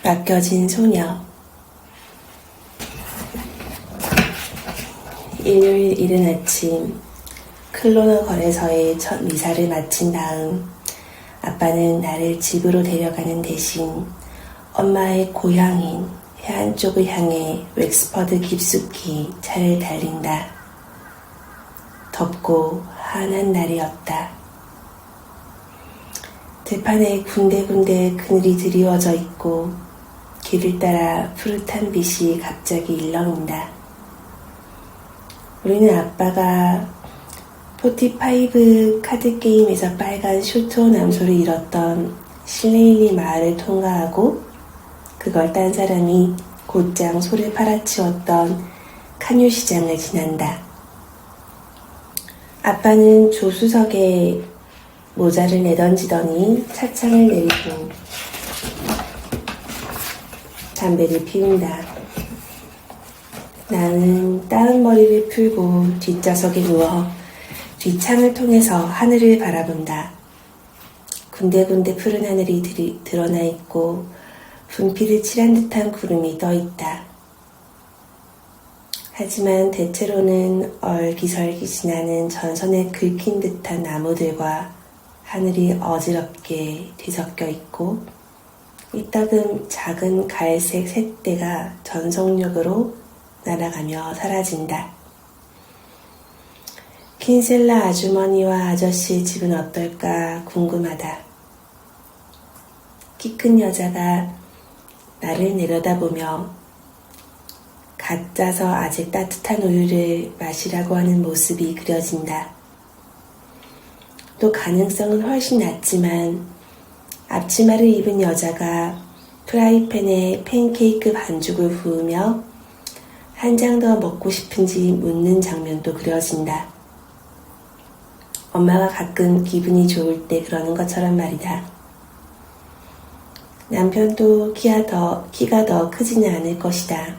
맡겨진 소녀. 일요일 이른 아침, 클로너 거래소의 첫 미사를 마친 다음 아빠는 나를 집으로 데려가는 대신 엄마의 고향인 해안 쪽을 향해 웩스퍼드 깊숙이 차를 달린다. 덥고 한한 날이었다. 들판에 군데군데 그늘이 드리워져 있고 길을 따라 푸릇한 빛이 갑자기 일렁인다. 우리는 아빠가 45 카드게임에서 빨간 슈토 남소를 잃었던 실레일리 마을을 통과하고 그걸 딴 사람이 곧장 소를 팔아치웠던 카뉴 시장을 지난다. 아빠는 조수석에 모자를 내던지더니 차창을 내리고 담배를 피운다. 나는 따은 머리를 풀고 뒷좌석에 누워 뒷창을 통해서 하늘을 바라본다. 군데군데 푸른 하늘이 드러나 있고 분필을 칠한 듯한 구름이 떠 있다. 하지만 대체로는 얼기설기 지나는 전선에 긁힌 듯한 나무들과 하늘이 어지럽게 뒤섞여 있고 이따금 작은 갈색 새떼가 전속력으로 날아가며 사라진다. 킨셀라 아주머니와 아저씨의 집은 어떨까 궁금하다. 키 큰 여자가 나를 내려다보며 갓 짜서 아직 따뜻한 우유를 마시라고 하는 모습이 그려진다. 또 가능성은 훨씬 낮지만 앞치마를 입은 여자가 프라이팬에 팬케이크 반죽을 부으며 한 장 더 먹고 싶은지 묻는 장면도 그려진다. 엄마가 가끔 기분이 좋을 때 그러는 것처럼 말이다. 남편도 키가 더 크지는 않을 것이다.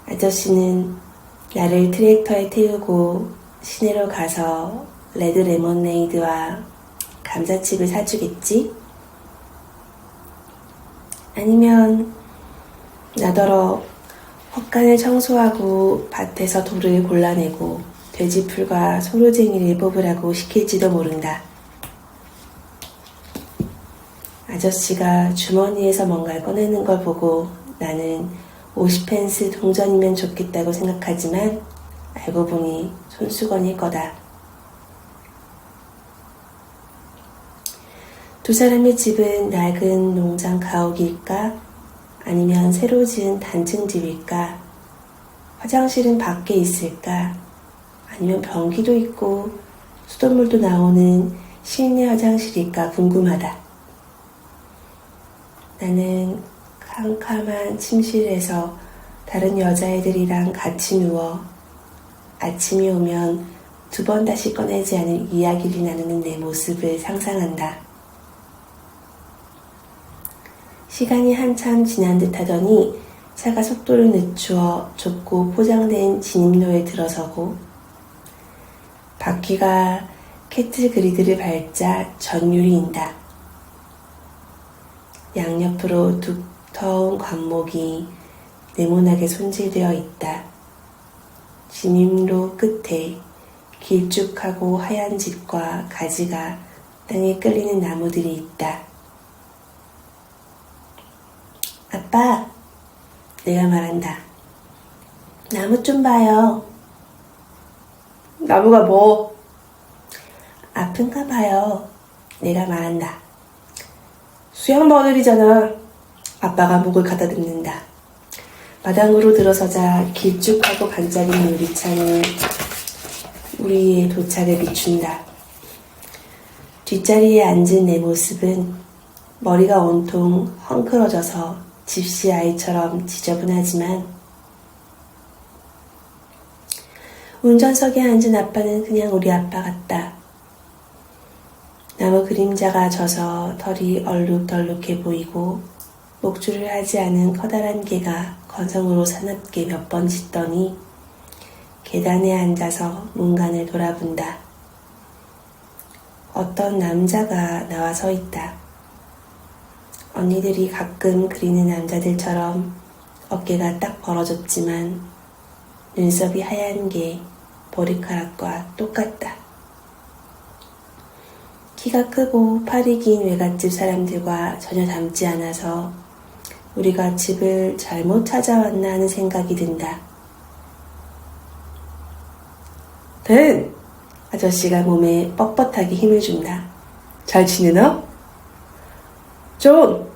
아저씨는 나를 트랙터에 태우고 시내로 가서 레드 레모네이드와 감자칩을 사주겠지? 아니면 나더러 헛간을 청소하고 밭에서 돌을 골라내고 돼지풀과 소로쟁이를 뽑으라고 시킬지도 모른다. 아저씨가 주머니에서 뭔가를 꺼내는 걸 보고 나는 50펜스 동전이면 좋겠다고 생각하지만 알고 보니 손수건일 거다. 두 사람의 집은 낡은 농장 가옥일까? 아니면 새로 지은 단층 집일까? 화장실은 밖에 있을까? 아니면 변기도 있고 수돗물도 나오는 실내 화장실일까 궁금하다. 나는 캄캄한 침실에서 다른 여자애들이랑 같이 누워 아침이 오면 2번 다시 꺼내지 않을 이야기를 나누는 내 모습을 상상한다. 시간이 한참 지난 듯 하더니 차가 속도를 늦추어 좁고 포장된 진입로에 들어서고 바퀴가 캐틀 그리드를 밟자 전율이 인다. 양옆으로 두터운 관목이 네모나게 손질되어 있다. 진입로 끝에 길쭉하고 하얀 집과 가지가 땅에 끌리는 나무들이 있다. 아빠, 내가 말한다. 나무 좀 봐요. 나무가 뭐? 아픈가 봐요. 내가 말한다. 수양 버들이잖아. 아빠가 목을 가다듬는다. 마당으로 들어서자 길쭉하고 반짝이는 유리창은 우리의 도착을 비춘다. 뒷자리에 앉은 내 모습은 머리가 온통 헝클어져서 집시 아이처럼 지저분하지만 운전석에 앉은 아빠는 그냥 우리 아빠 같다. 나무 그림자가 져서 털이 얼룩덜룩해 보이고 목줄을 하지 않은 커다란 개가 건성으로 사납게 몇 번 짖더니 계단에 앉아서 문간을 돌아본다. 어떤 남자가 나와 서 있다. 언니들이 가끔 그리는 남자들처럼 어깨가 딱 벌어졌지만 눈썹이 하얀 게 머리카락과 똑같다. 키가 크고 팔이 긴 외갓집 사람들과 전혀 닮지 않아서 우리가 집을 잘못 찾아왔나 하는 생각이 든다. 댄! 아저씨가 몸에 뻣뻣하게 힘을 준다. 잘 지내나? 존!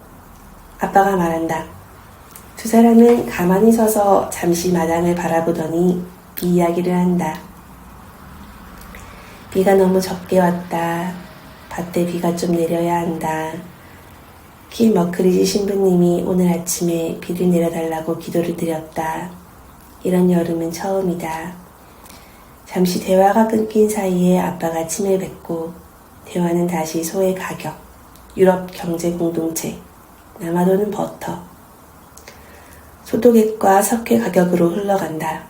아빠가 말한다. 두 사람은 가만히 서서 잠시 마당을 바라보더니 비 이야기를 한다. 비가 너무 적게 왔다. 밭에 비가 좀 내려야 한다. 킬 머크리지 신부님이 오늘 아침에 비를 내려달라고 기도를 드렸다. 이런 여름은 처음이다. 잠시 대화가 끊긴 사이에 아빠가 침을 뱉고 대화는 다시 소의 가격, 유럽 경제 공동체, 남아도는 버터, 소독액과 석회 가격으로 흘러간다.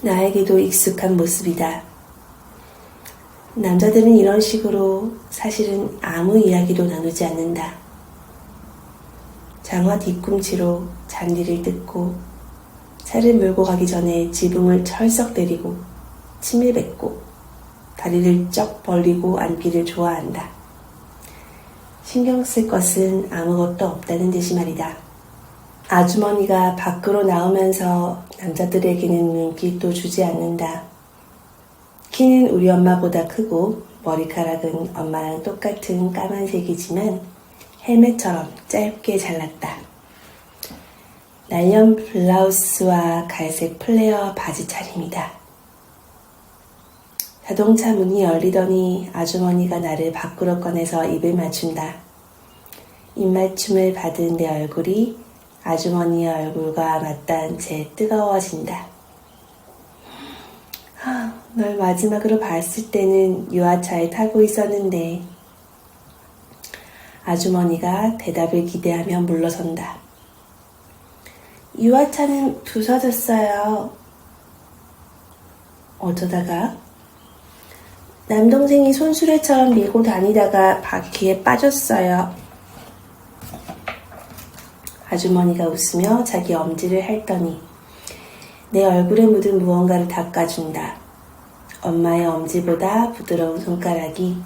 나에게도 익숙한 모습이다. 남자들은 이런 식으로 사실은 아무 이야기도 나누지 않는다. 장화 뒤꿈치로 잔디를 뜯고 차를 몰고 가기 전에 지붕을 철썩 때리고 침을 뱉고 다리를 쩍 벌리고 앉기를 좋아한다. 신경 쓸 것은 아무것도 없다는 듯이 말이다. 아주머니가 밖으로 나오면서 남자들에게는 눈길도 주지 않는다. 키는 우리 엄마보다 크고 머리카락은 엄마랑 똑같은 까만색이지만 헬멧처럼 짧게 잘랐다. 날렵 블라우스와 갈색 플레어 바지 차림이다. 자동차 문이 열리더니 아주머니가 나를 밖으로 꺼내서 입을 맞춘다. 입맞춤을 받은 내 얼굴이 아주머니의 얼굴과 맞닿은 채 뜨거워진다. 널 마지막으로 봤을 때는 유아차에 타고 있었는데. 아주머니가 대답을 기대하며 물러선다. 유아차는 부서졌어요. 어쩌다가? 남동생이 손수레처럼 밀고 다니다가 바퀴에 빠졌어요. 아주머니가 웃으며 자기 엄지를 핥더니 내 얼굴에 묻은 무언가를 닦아준다. 엄마의 엄지보다 부드러운 손가락이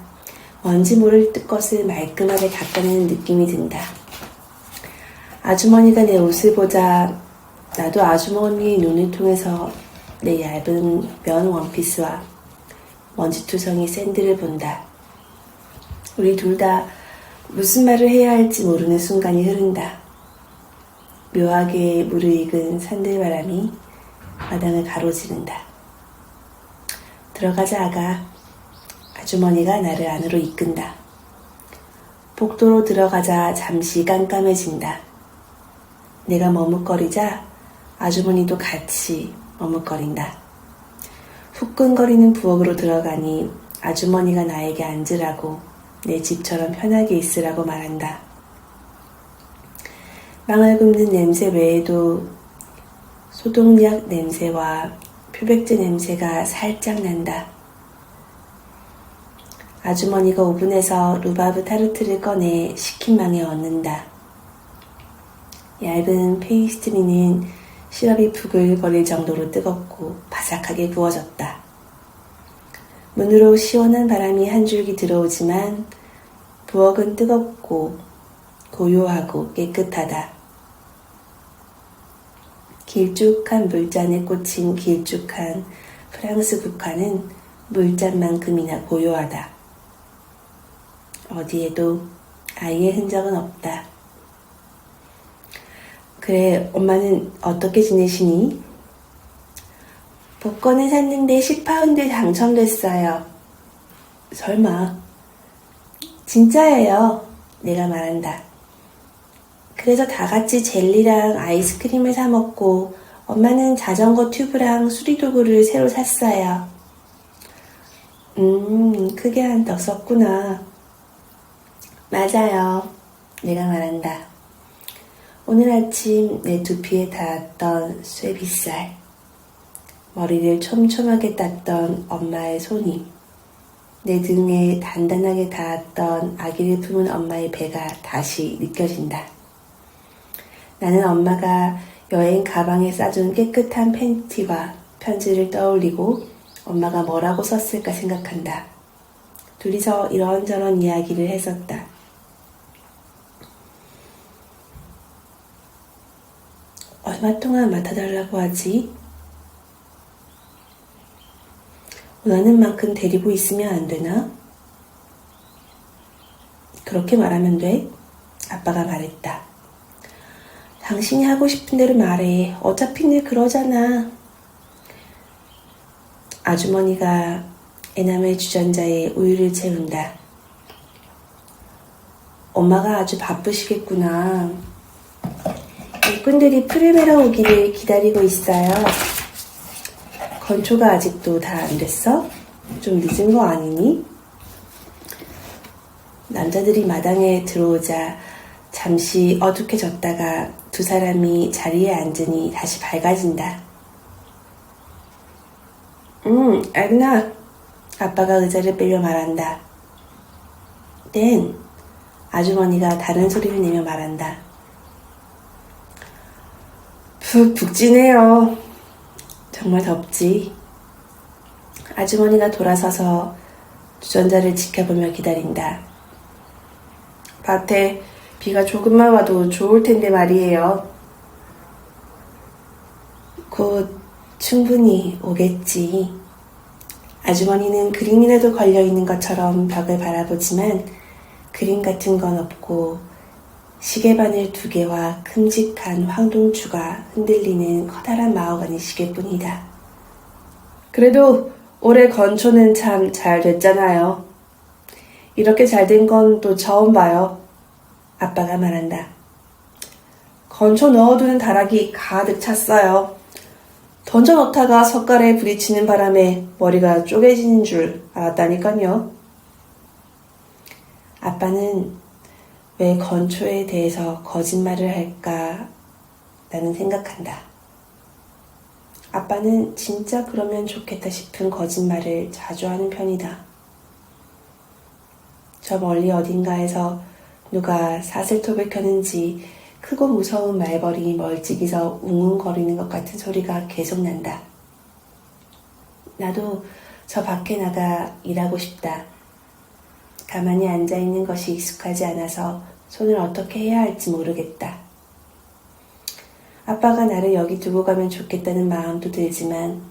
뭔지 모를 것을 말끔하게 닦아내는 느낌이 든다. 아주머니가 내 옷을 보자 나도 아주머니의 눈을 통해서 내 얇은 면 원피스와 먼지투성이 샌들을 본다. 우리 둘 다 무슨 말을 해야 할지 모르는 순간이 흐른다. 묘하게 무르익은 산들바람이 마당을 가로지른다. 들어가자 아가. 아주머니가 나를 안으로 이끈다. 복도로 들어가자 잠시 깜깜해진다. 내가 머뭇거리자 아주머니도 같이 머뭇거린다. 후끈거리는 부엌으로 들어가니 아주머니가 나에게 앉으라고 내 집처럼 편하게 있으라고 말한다. 망을 굽는 냄새 외에도 소독약 냄새와 표백제 냄새가 살짝 난다. 아주머니가 오븐에서 루바브 타르트를 꺼내 식힌 망에 얹는다. 얇은 페이스트리는 시럽이 부글거릴 정도로 뜨겁고 바삭하게 구워졌다. 문으로 시원한 바람이 한 줄기 들어오지만 부엌은 뜨겁고 고요하고 깨끗하다. 길쭉한 물잔에 꽂힌 길쭉한 프랑스 국화는 물잔만큼이나 고요하다. 어디에도 아이의 흔적은 없다. 그래, 엄마는 어떻게 지내시니? 복권을 샀는데 10파운드 당첨됐어요. 설마. 진짜예요. 내가 말한다. 그래서 다 같이 젤리랑 아이스크림을 사 먹고 엄마는 자전거 튜브랑 수리도구를 새로 샀어요. 크게 한턱 썼구나. 맞아요. 내가 말한다. 오늘 아침 내 두피에 닿았던 쇠빗살, 머리를 촘촘하게 땄던 엄마의 손이 내 등에 단단하게 닿았던 아기를 품은 엄마의 배가 다시 느껴진다. 나는 엄마가 여행 가방에 싸준 깨끗한 팬티와 편지를 떠올리고 엄마가 뭐라고 썼을까 생각한다. 둘이서 이런저런 이야기를 했었다. 얼마 동안 맡아달라고 하지? 원하는 만큼 데리고 있으면 안 되나? 그렇게 말하면 돼? 아빠가 말했다. 당신이 하고 싶은 대로 말해. 어차피 늘 그러잖아. 아주머니가 에나멜 주전자에 우유를 채운다. 엄마가 아주 바쁘시겠구나. 일꾼들이 풀을 베러 오기를 기다리고 있어요. 건초가 아직도 다 안 됐어? 좀 늦은 거 아니니? 남자들이 마당에 들어오자 잠시 어둑해졌다가 두 사람이 자리에 앉으니 다시 밝아진다. 알구나. 아빠가 의자를 빼려 말한다. 땡. 아주머니가 다른 소리를 내며 말한다. 푹푹 찌네요. 정말 덥지. 아주머니가 돌아서서 주전자를 지켜보며 기다린다. 밭에 비가 조금만 와도 좋을 텐데 말이에요. 곧 충분히 오겠지. 아주머니는 그림이라도 걸려있는 것처럼 벽을 바라보지만 그림 같은 건 없고 시계바늘 2개와 큼직한 황동추가 흔들리는 커다란 마호가니 시계뿐이다. 그래도 올해 건초는 참 잘 됐잖아요. 이렇게 잘 된 건 또 처음 봐요. 아빠가 말한다. 건초 넣어두는 다락이 가득 찼어요. 던져놓다가 석가래에 부딪히는 바람에 머리가 쪼개지는 줄 알았다니까요. 아빠는 왜 건초에 대해서 거짓말을 할까 나는 생각한다. 아빠는 진짜 그러면 좋겠다 싶은 거짓말을 자주 하는 편이다. 저 멀리 어딘가에서 누가 사슬톱을 켜는지 크고 무서운 말벌이 멀찍이서 웅웅거리는 것 같은 소리가 계속 난다. 나도 저 밖에 나가 일하고 싶다. 가만히 앉아있는 것이 익숙하지 않아서 손을 어떻게 해야 할지 모르겠다. 아빠가 나를 여기 두고 가면 좋겠다는 마음도 들지만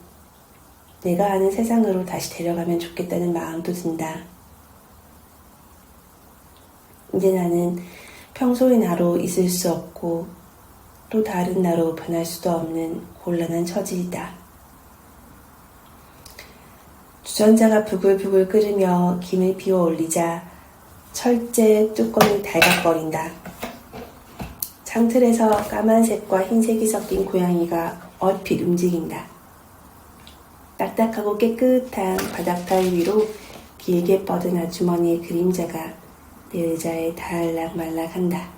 내가 아는 세상으로 다시 데려가면 좋겠다는 마음도 든다. 이제 나는 평소의 나로 있을 수 없고 또 다른 나로 변할 수도 없는 곤란한 처지이다. 주전자가 부글부글 끓으며 김을 비워 올리자 철제 뚜껑이 달각거린다. 창틀에서 까만색과 흰색이 섞인 고양이가 얼핏 움직인다. 딱딱하고 깨끗한 바닥 타일 위로 길게 뻗은 아주머니의 그림자가 내 의자에 달락말락한다.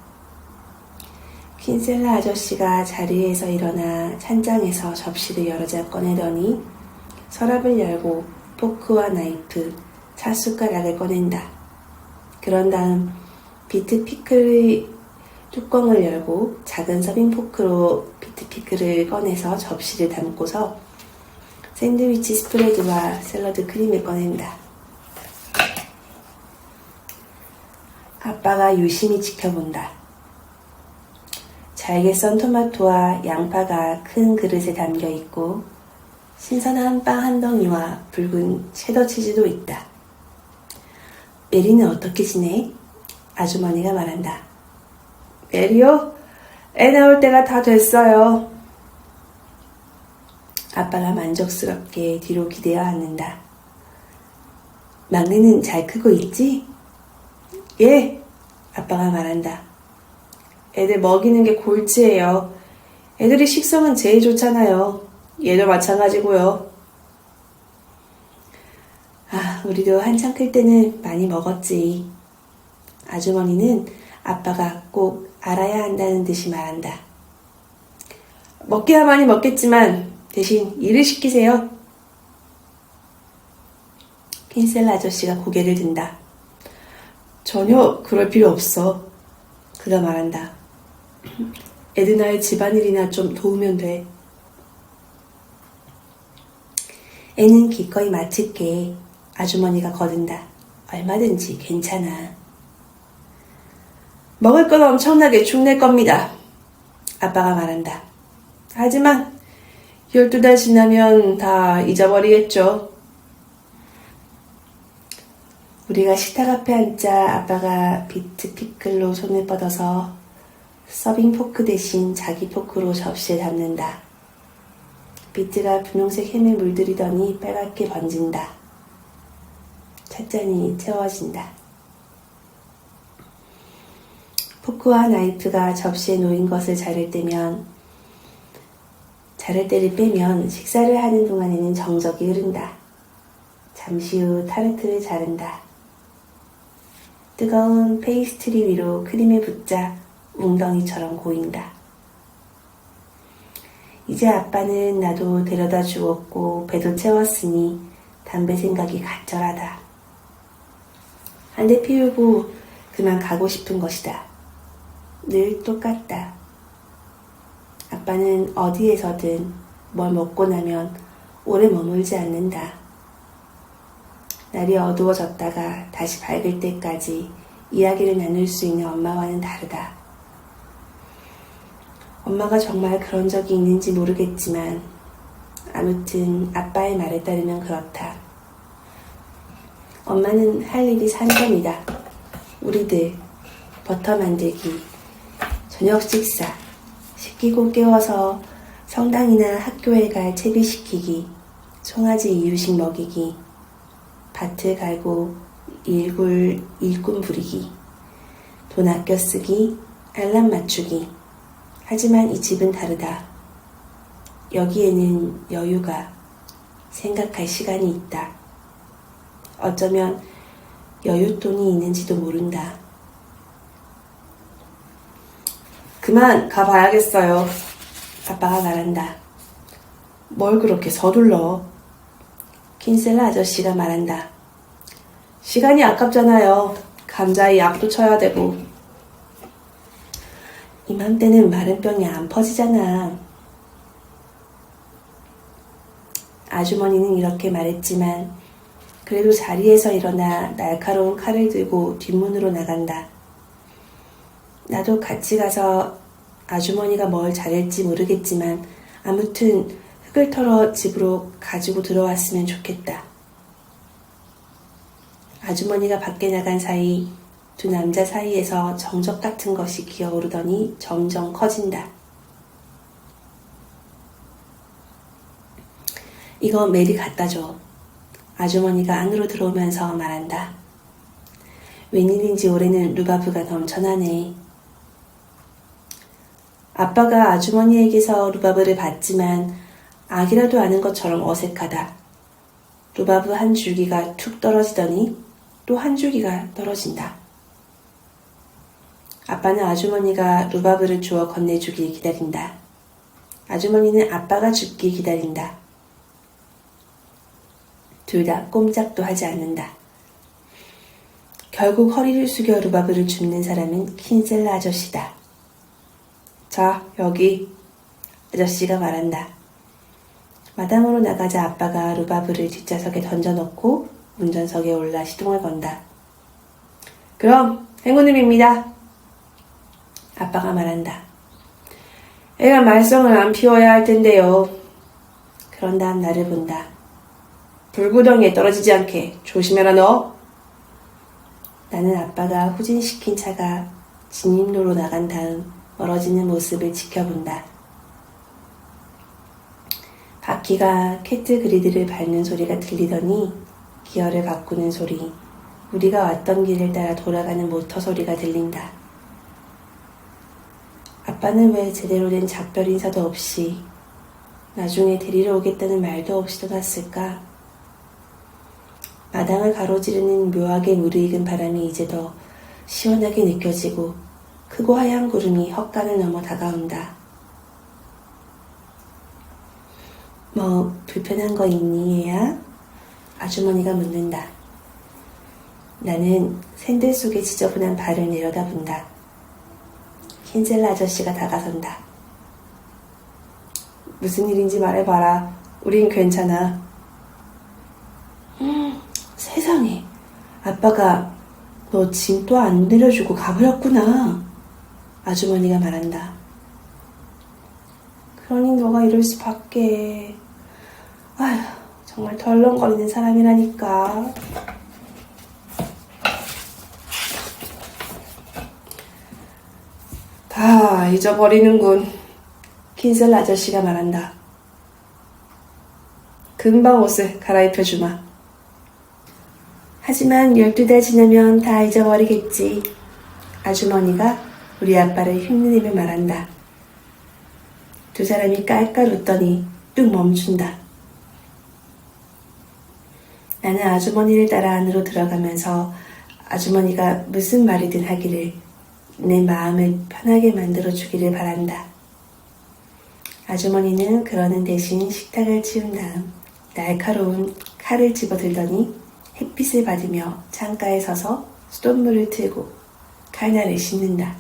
킨셀라 아저씨가 자리에서 일어나 찬장에서 접시를 여러 장 꺼내더니 서랍을 열고 포크와 나이프, 찻숟가락을 꺼낸다. 그런 다음 비트 피클의 뚜껑을 열고 작은 서빙 포크로 비트 피클을 꺼내서 접시를 담고서 샌드위치 스프레드와 샐러드 크림을 꺼낸다. 아빠가 유심히 지켜본다. 잘게 썬 토마토와 양파가 큰 그릇에 담겨 있고 신선한 빵 한 덩이와 붉은 체더 치즈도 있다. 메리는 어떻게 지내? 아주머니가 말한다. 메리요? 애 나올 때가 다 됐어요. 아빠가 만족스럽게 뒤로 기대어 앉는다. 막내는 잘 크고 있지? 예, 아빠가 말한다. 애들 먹이는 게 골치예요. 애들이 식성은 제일 좋잖아요. 얘도 마찬가지고요. 우리도 한참 클 때는 많이 먹었지. 아주머니는 아빠가 꼭 알아야 한다는 듯이 말한다. 먹기야 많이 먹겠지만 대신 일을 시키세요. 킨셀라 아저씨가 고개를 든다. 전혀 그럴 필요 없어. 그가 말한다. 에드나의 집안일이나 좀 도우면 돼. 애는 기꺼이 맡을게. 아주머니가 거든다. 얼마든지 괜찮아. 먹을 건 엄청나게 축낼 겁니다. 아빠가 말한다. 하지만 12달 지나면 다 잊어버리겠죠. 우리가 식탁 앞에 앉자 아빠가 비트 피클로 손을 뻗어서 서빙 포크 대신 자기 포크로 접시에 담는다. 비트가 분홍색 햄에 물들이더니 빨갛게 번진다. 찻잔이 채워진다. 포크와 나이프가 접시에 놓인 것을 자를 때를 빼면 식사를 하는 동안에는 정적이 흐른다. 잠시 후 타르트를 자른다. 뜨거운 페이스트리 위로 크림에 붙자 웅덩이처럼 고인다. 이제 아빠는 나도 데려다 주었고 배도 채웠으니 담배 생각이 간절하다. 한 대 피우고 그만 가고 싶은 것이다. 늘 똑같다. 아빠는 어디에서든 뭘 먹고 나면 오래 머물지 않는다. 날이 어두워졌다가 다시 밝을 때까지 이야기를 나눌 수 있는 엄마와는 다르다. 엄마가 정말 그런 적이 있는지 모르겠지만 아무튼 아빠의 말에 따르면 그렇다. 엄마는 할 일이 산점이다. 우리들 버터 만들기, 저녁 식사, 씻기고 깨워서 성당이나 학교에 갈 채비시키기, 송아지 이유식 먹이기, 밭을 갈고 일꾼 부리기, 돈 아껴 쓰기, 알람 맞추기. 하지만 이 집은 다르다. 여기에는 여유가, 생각할 시간이 있다. 어쩌면 여윳돈이 있는지도 모른다. 그만 가봐야겠어요. 아빠가 말한다. 뭘 그렇게 서둘러? 킨셀라 아저씨가 말한다. 시간이 아깝잖아요. 감자에 약도 쳐야 되고. 이맘때는 마른 병이 안 퍼지잖아. 아주머니는 이렇게 말했지만 그래도 자리에서 일어나 날카로운 칼을 들고 뒷문으로 나간다. 나도 같이 가서 아주머니가 뭘 잘할지 모르겠지만 아무튼 흙을 털어 집으로 가지고 들어왔으면 좋겠다. 아주머니가 밖에 나간 사이 두 남자 사이에서 정적 같은 것이 기어오르더니 점점 커진다. 이거 메리 갖다 줘. 아주머니가 안으로 들어오면서 말한다. 웬일인지 올해는 루바브가 넘쳐나네. 아빠가 아주머니에게서 루바브를 받지만 아기라도 아는 것처럼 어색하다. 루바브 한 줄기가 툭 떨어지더니 또 한 줄기가 떨어진다. 아빠는 아주머니가 루바브를 주워 건네주길 기다린다. 아주머니는 아빠가 죽길 기다린다. 둘 다 꼼짝도 하지 않는다. 결국 허리를 숙여 루바브를 줍는 사람은 킨셀라 아저씨다. 자, 여기. 아저씨가 말한다. 마당으로 나가자 아빠가 루바브를 뒷좌석에 던져놓고 운전석에 올라 시동을 건다. 그럼 행운님입니다. 아빠가 말한다. 애가 말썽을 안 피워야 할 텐데요. 그런 다음 나를 본다. 불구덩이에 떨어지지 않게 조심해라 너. 나는 아빠가 후진시킨 차가 진입로로 나간 다음 멀어지는 모습을 지켜본다. 바퀴가 캐트 그리드를 밟는 소리가 들리더니 기어를 바꾸는 소리, 우리가 왔던 길을 따라 돌아가는 모터 소리가 들린다. 아빠는 왜 제대로 된 작별 인사도 없이 나중에 데리러 오겠다는 말도 없이 떠났을까? 마당을 가로지르는 묘하게 무르익은 바람이 이제 더 시원하게 느껴지고 크고 하얀 구름이 헛간을 넘어 다가온다. 뭐 불편한 거 있니 얘야? 아주머니가 묻는다. 나는 샌들 속에 지저분한 발을 내려다본다. 킨셀 아저씨가 다가선다. 무슨 일인지 말해봐라. 우린 괜찮아. 세상에. 아빠가 너 짐 또 안 내려주고 가버렸구나. 아주머니가 말한다. 그러니 너가 이럴 수밖에. 아휴, 정말 덜렁거리는 사람이라니까. 다 잊어버리는군. 킨셀 아저씨가 말한다. 금방 옷을 갈아입혀주마. 하지만 12달 지나면 다 잊어버리겠지. 아주머니가 우리 아빠를 흉내내며 말한다. 두 사람이 깔깔 웃더니 뚝 멈춘다. 나는 아주머니를 따라 안으로 들어가면서 아주머니가 무슨 말이든 하기를 내 마음을 편하게 만들어주기를 바란다. 아주머니는 그러는 대신 식탁을 치운 다음 날카로운 칼을 집어들더니 햇빛을 받으며 창가에 서서 수돗물을 틀고 칼날을 씻는다.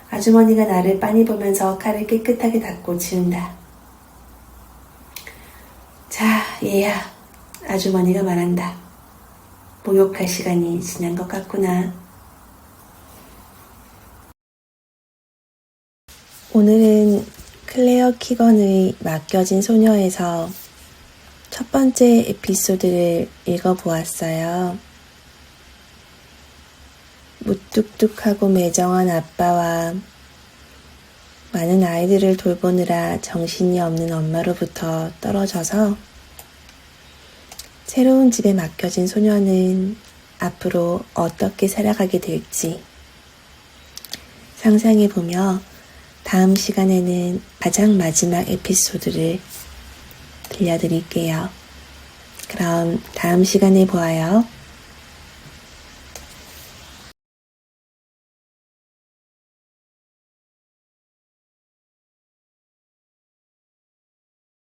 아주머니가 나를 빤히 보면서 칼을 깨끗하게 닦고 치운다. 자, 얘야. 아주머니가 말한다. 목욕할 시간이 지난 것 같구나. 오늘은 클레어 키건의 맡겨진 소녀에서 첫 번째 에피소드를 읽어보았어요. 무뚝뚝하고 매정한 아빠와 많은 아이들을 돌보느라 정신이 없는 엄마로부터 떨어져서 새로운 집에 맡겨진 소녀는 앞으로 어떻게 살아가게 될지 상상해보며 다음 시간에는 가장 마지막 에피소드를 들려드릴게요. 그럼 다음 시간에 보아요.